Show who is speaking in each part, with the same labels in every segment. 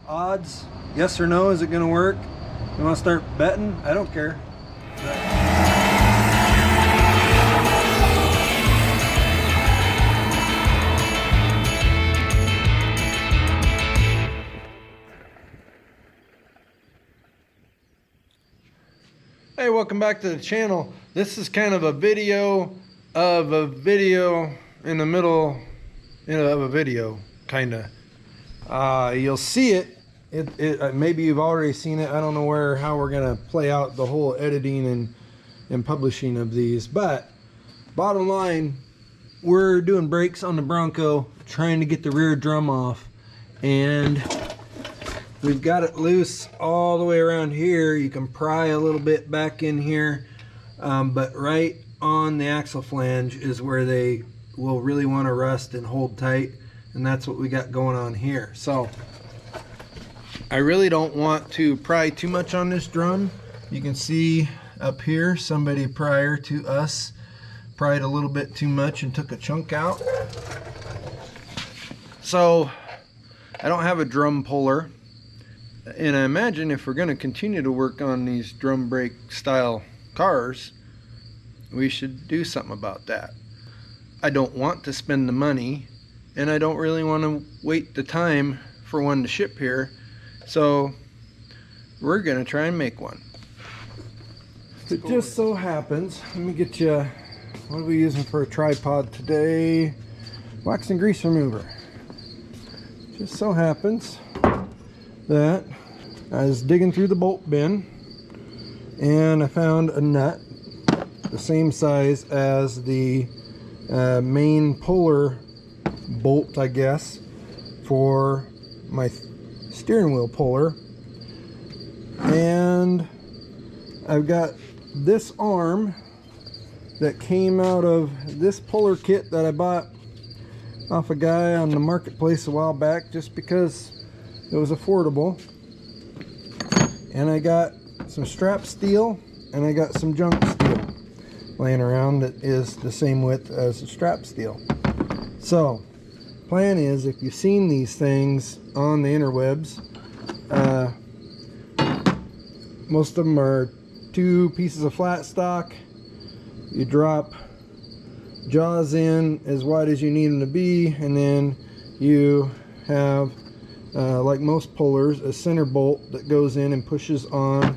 Speaker 1: Odds, yes or no, is it going to work? You want to start betting? I don't care. Hey, welcome back to the channel. This is kind of a video of a video in the middle of a video, kind of. You'll see it. Maybe you've already seen it. I don't know how we're gonna play out the whole editing and publishing of these, but bottom line, we're doing brakes on the Bronco, trying to get the rear drum off, and we've got it loose all the way around here. You can pry a little bit back in here, but right on the axle flange is where they will really want to rest and hold tight, and that's what we got going on here. So I really don't want to pry too much on this drum. You can see up here, somebody prior to us pried a little bit too much and took a chunk out. So I don't have a drum puller. And I imagine if we're going to continue to work on these drum brake style cars, we should do something about that. I don't want to spend the money, and I don't really want to wait the time for one to ship here, so we're going to try and make one. It just so happens, let me get you, what are we using for a tripod today? Wax and grease remover. Just so happens that I was digging through the bolt bin and I found a nut the same size as the main puller bolt, I guess, for my steering wheel puller. And I've got this arm that came out of this puller kit that I bought off a guy on the marketplace a while back just because it was affordable. And I got some strap steel and I got some junk steel laying around that is the same width as the strap steel. So plan is, if you've seen these things on the interwebs, most of them are 2 pieces of flat stock. You drop jaws in as wide as you need them to be, and then you have like most pullers, a center bolt that goes in and pushes on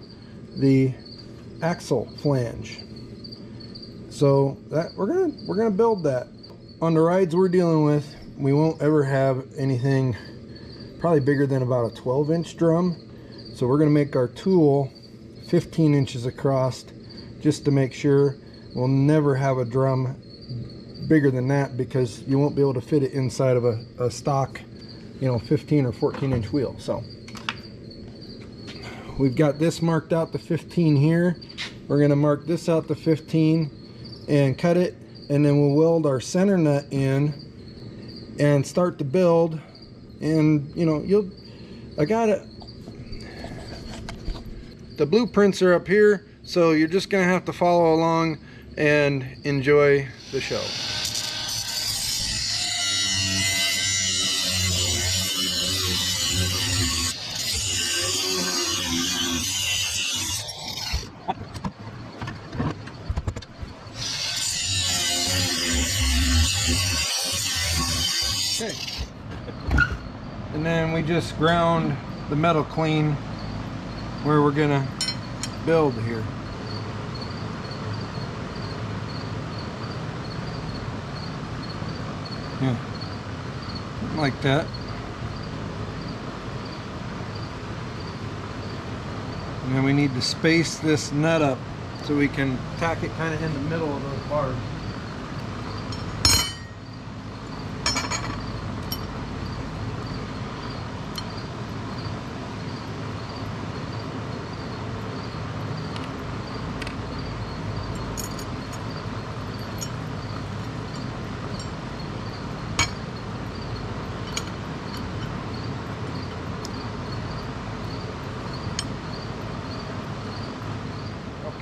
Speaker 1: the axle flange. So that we're gonna build that. On the rides we're dealing with, we won't ever have anything probably bigger than about a 12-inch drum. So we're gonna make our tool 15 inches across just to make sure. We'll never have a drum bigger than that because you won't be able to fit it inside of a stock, 15 or 14-inch wheel. So we've got this marked out to 15 here. We're going to mark this out to 15 and cut it, and then we'll weld our center nut in and start to build. And I got it. The blueprints are up here, so you're just going to have to follow along and enjoy the show. Okay. And then we just ground the metal clean where we're gonna build here. Yeah, like that. And then we need to space this nut up so we can tack it kind of in the middle of those bars.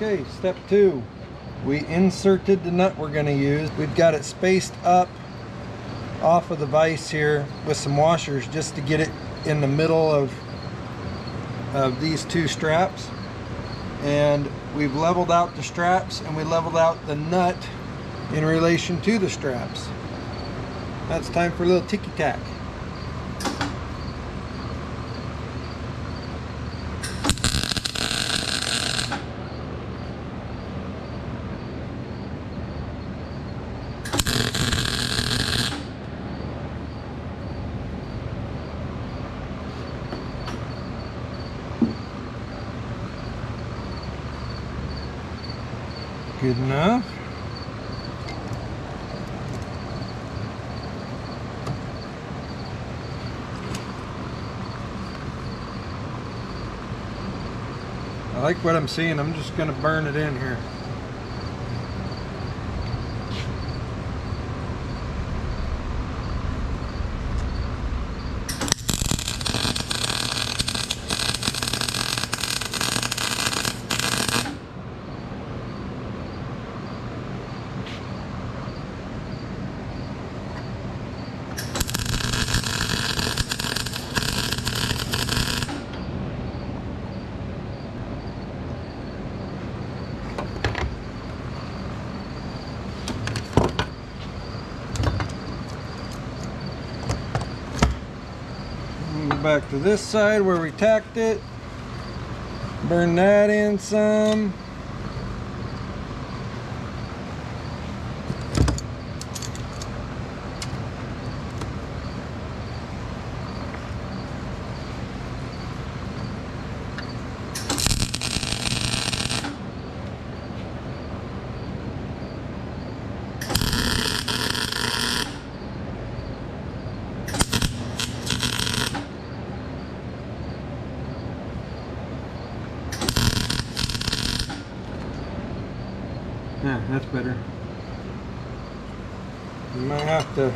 Speaker 1: Okay, step 2. We inserted the nut we're going to use. We've got it spaced up off of the vise here with some washers just to get it in the middle of of these two straps, and we've leveled out the straps and we leveled out the nut in relation to the straps. Now it's time for a little ticky-tack. Good enough. I like what I'm seeing. I'm just going to burn it in here. Back to this side where we tacked it, burn that in some. Yeah, that's better. You might have to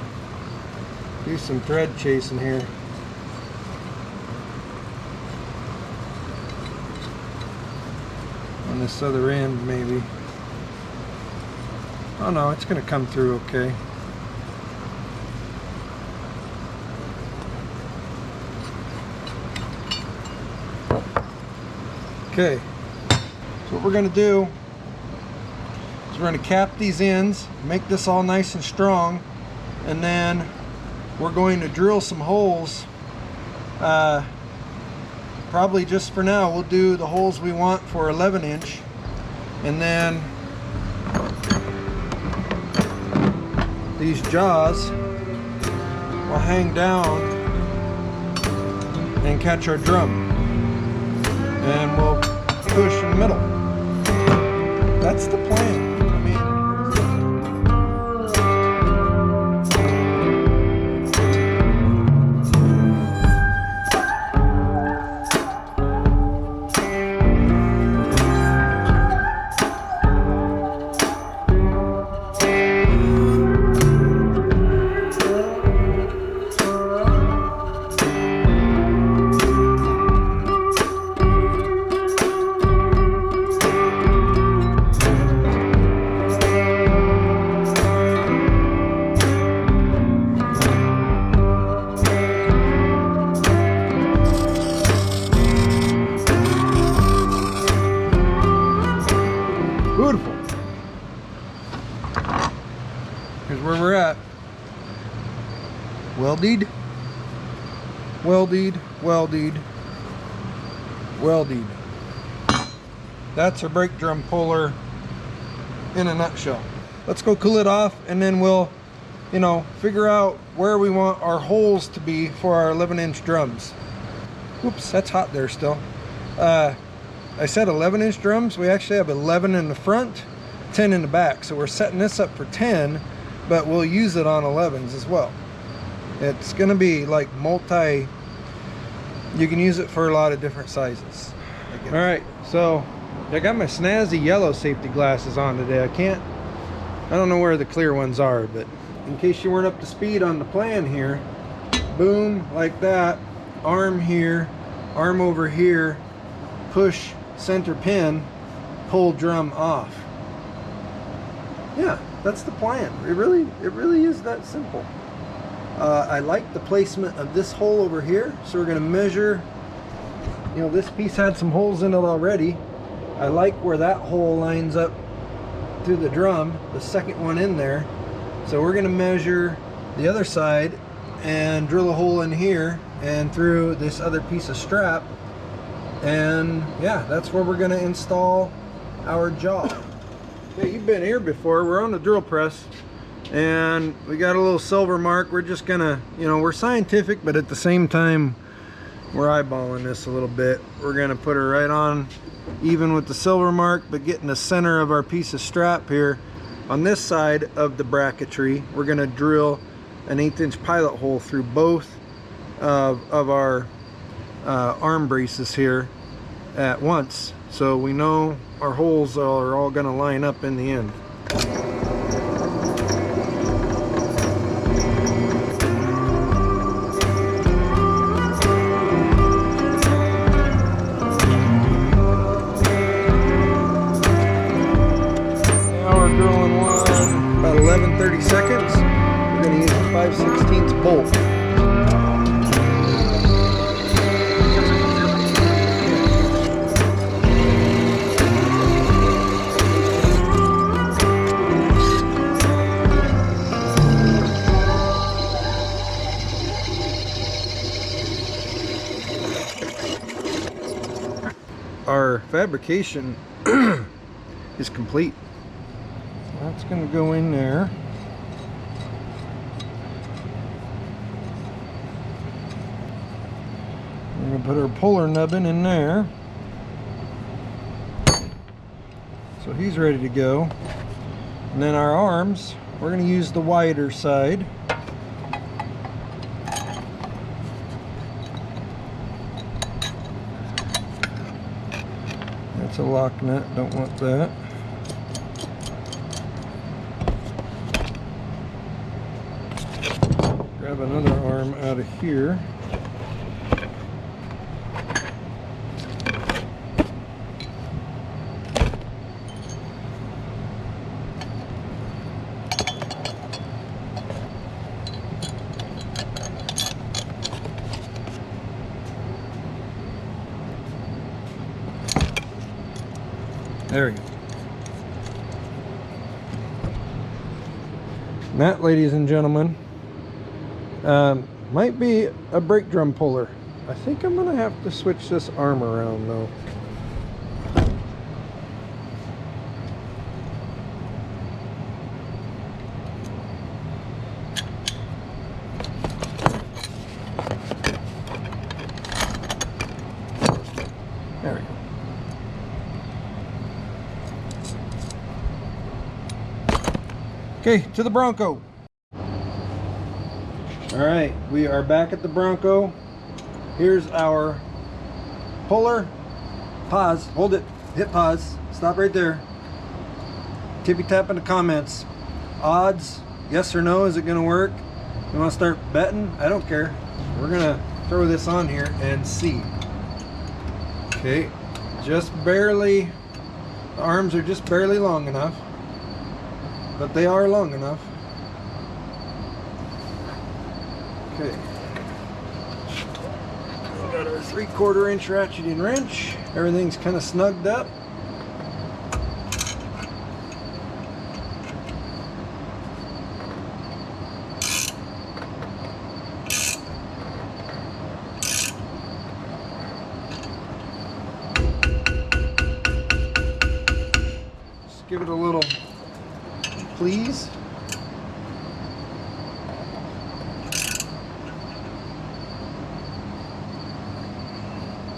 Speaker 1: do some thread chasing here. On this other end, maybe. Oh no, it's going to come through okay. Okay, so what we're going to do, so we're going to cap these ends, make this all nice and strong, and then we're going to drill some holes. Probably just for now, we'll do the holes we want for 11 inch, and then these jaws will hang down and catch our drum, and we'll push in the middle. That's the plan. Beautiful. Here's where we're at. Welded, welded, welded, welded. That's our brake drum puller in a nutshell. Let's go cool it off, and then we'll, figure out where we want our holes to be for our 11-inch drums. Oops, that's hot there still. I said 11-inch drums. We actually have 11 in the front, 10 in the back. So we're setting this up for 10, but we'll use it on 11s as well. It's going to be like you can use it for a lot of different sizes. All right, so I got my snazzy yellow safety glasses on today. I don't know where the clear ones are, but in case you weren't up to speed on the plan here, boom, like that, arm here, arm over here, push center pin, pull drum off. Yeah, that's the plan. It really is that simple. I like the placement of this hole over here, so we're going to measure you know, this piece had some holes in it already. I like where that hole lines up through the drum, the second one in there. So we're going to measure the other side and drill a hole in here and through this other piece of strap. And yeah, that's where we're going to install our jaw. Okay, you've been here before. We're on the drill press and we got a little silver mark. We're just gonna, you know, we're scientific, but at the same time we're eyeballing this a little bit. We're gonna put her right on even with the silver mark, but get in the center of our piece of strap here on this side of the bracketry. We're gonna drill an 1/8" pilot hole through both of our arm braces here at once, so we know our holes are all gonna line up in the end. Now we're drilling one about 11-30 seconds. We're gonna use a 5/16 bolt. Our fabrication is complete. So that's going to go in there. We're going to put our puller nubbin in there. So he's ready to go. And then our arms, we're going to use the wider side. That's a lock nut, don't want that. Grab another arm out of here. There we go. And that, ladies and gentlemen, might be a brake drum puller. I think I'm gonna have to switch this arm around though. There we go. Okay, to the Bronco. All right, we are back at the Bronco. Here's our puller. Pause, hold it, hit pause, stop right there. Tippy tap in the comments. Odds, yes or no, is it gonna work? You wanna start betting? I don't care. We're gonna throw this on here and see. Okay, just barely, the arms are just barely long enough. But they are long enough. Okay. We got our 3/4 inch ratcheting wrench. Everything's kind of snugged up. Just give it a little please.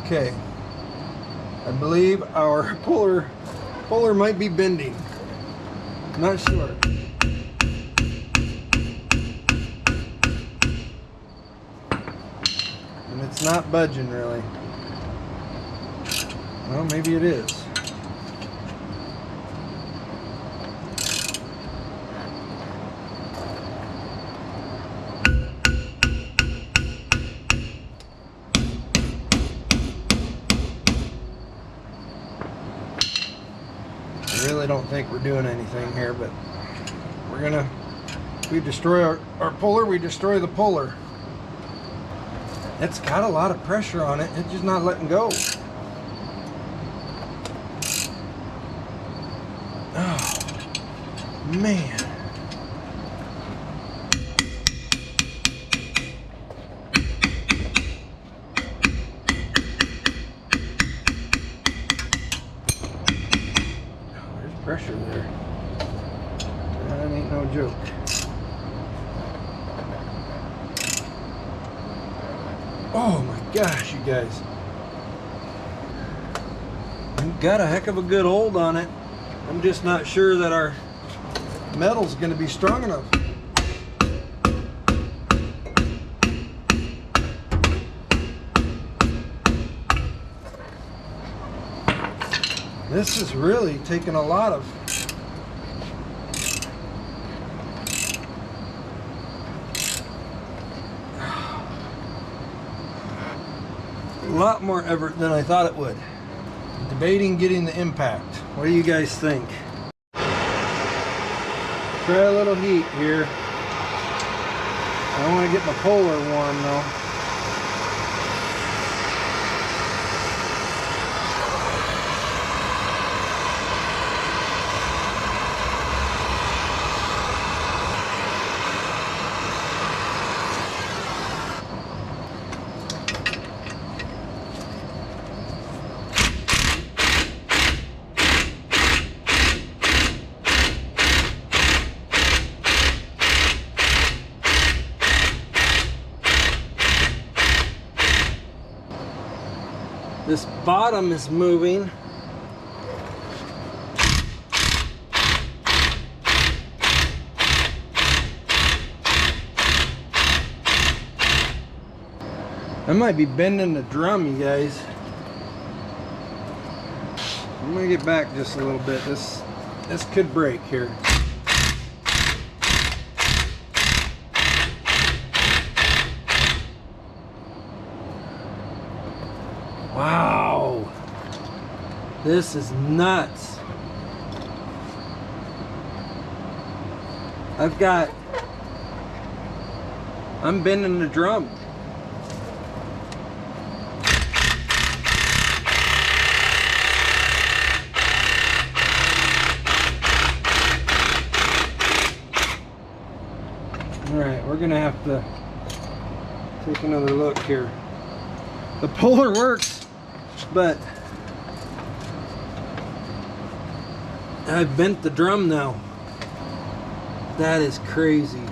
Speaker 1: Okay, I believe our puller might be bending. Not sure. And it's not budging really. Well, maybe it is. I really don't think we're doing anything here, but we're gonna, if we destroy our puller, we destroy the puller. it's got a lot of pressure on it. It's just not letting go. Oh, man. Pressure there. That ain't no joke. Oh my gosh, you guys. We've got a heck of a good hold on it. I'm just not sure that our metal's going to be strong enough. This is really taking a lot of more effort than I thought it would. Debating getting the impact. What do you guys think? Try a little heat here. I don't want to get my polar warm though. This bottom is moving. I might be bending the drum, you guys. I'm gonna get back just a little bit. This could break here. Wow, this is nuts. I'm bending the drum. All right, we're gonna have to take another look here. The puller works, but I've bent the drum now. That is crazy.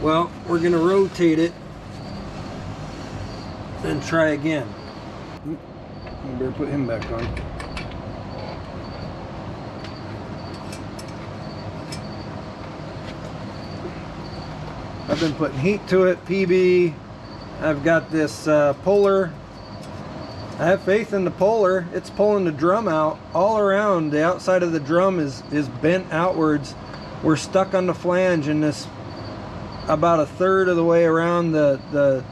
Speaker 1: Well, we're gonna rotate it and try again. I better put him back on. I've been putting heat to it, PB. I've got this puller. I have faith in the puller. It's pulling the drum out all around. The outside of the drum is bent outwards. We're stuck on the flange in this about a third of the way around the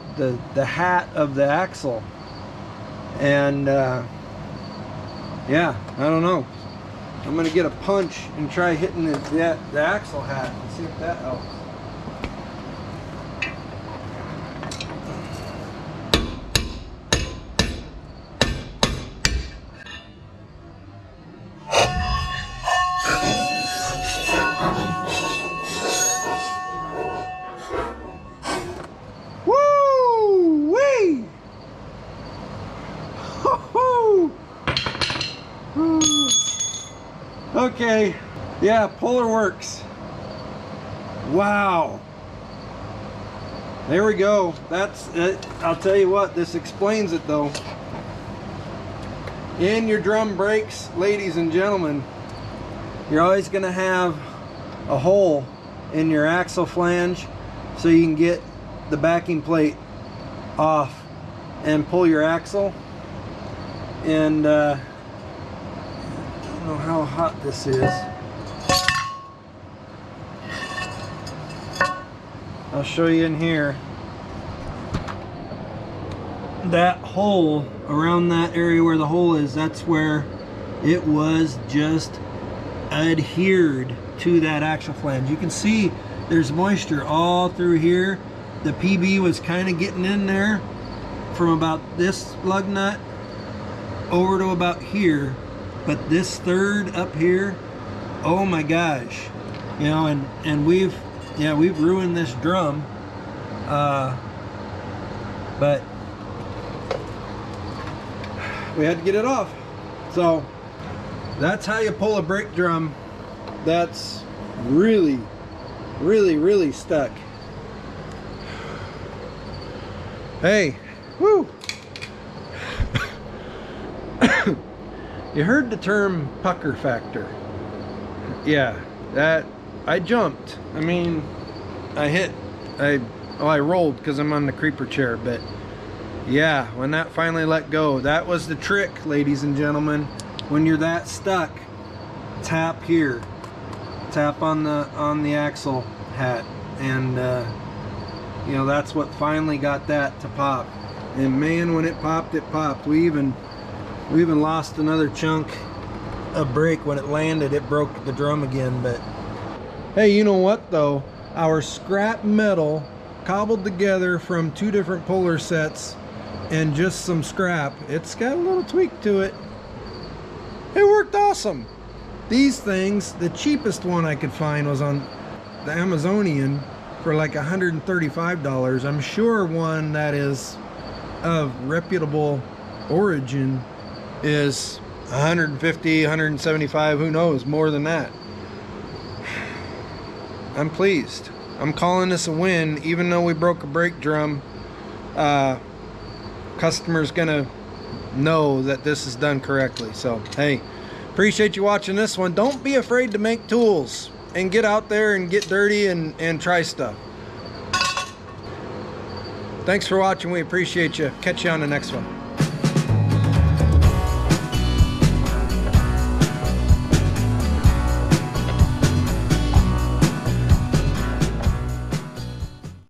Speaker 1: hat of the axle. And yeah, I don't know. I'm gonna get a punch and try hitting the axle hat and see if that helps. Okay, yeah, puller works. Wow. There we go. That's it. I'll tell you what, this explains it though. In your drum brakes, ladies and gentlemen, you're always going to have a hole in your axle flange so you can get the backing plate off and pull your axle. And I don't know how hot this is. I'll show you in here. That hole, around that area where the hole is, that's where it was just adhered to that axle flange. You can see there's moisture all through here, the PB was kind of getting in there from about this lug nut over to about here, but this third up here, oh my gosh, you know, and we've ruined this drum, but we had to get it off. So that's how you pull a brake drum that's really stuck. Hey, woo. You heard the term pucker factor. Yeah, that I jumped. I mean, I rolled because I'm on the creeper chair, but yeah, when that finally let go, that was the trick, ladies and gentlemen. When you're that stuck, tap here, tap on the axle hat, and you know, that's what finally got that to pop. And man, when it popped, it popped. We even lost another chunk of brake. When it landed, it broke the drum again. But hey, you know what though? Our scrap metal cobbled together from 2 different puller sets and just some scrap, it's got a little tweak to it. It worked awesome. These things, the cheapest one I could find was on the Amazonian for like $135. I'm sure one that is of reputable origin is 150, 175, who knows, more than that. I'm pleased. I'm calling this a win, even though we broke a brake drum. Customer's gonna know that this is done correctly. So hey, appreciate you watching this one. Don't be afraid to make tools and get out there and get dirty and try stuff. Thanks for watching. We appreciate you. Catch you on the next one.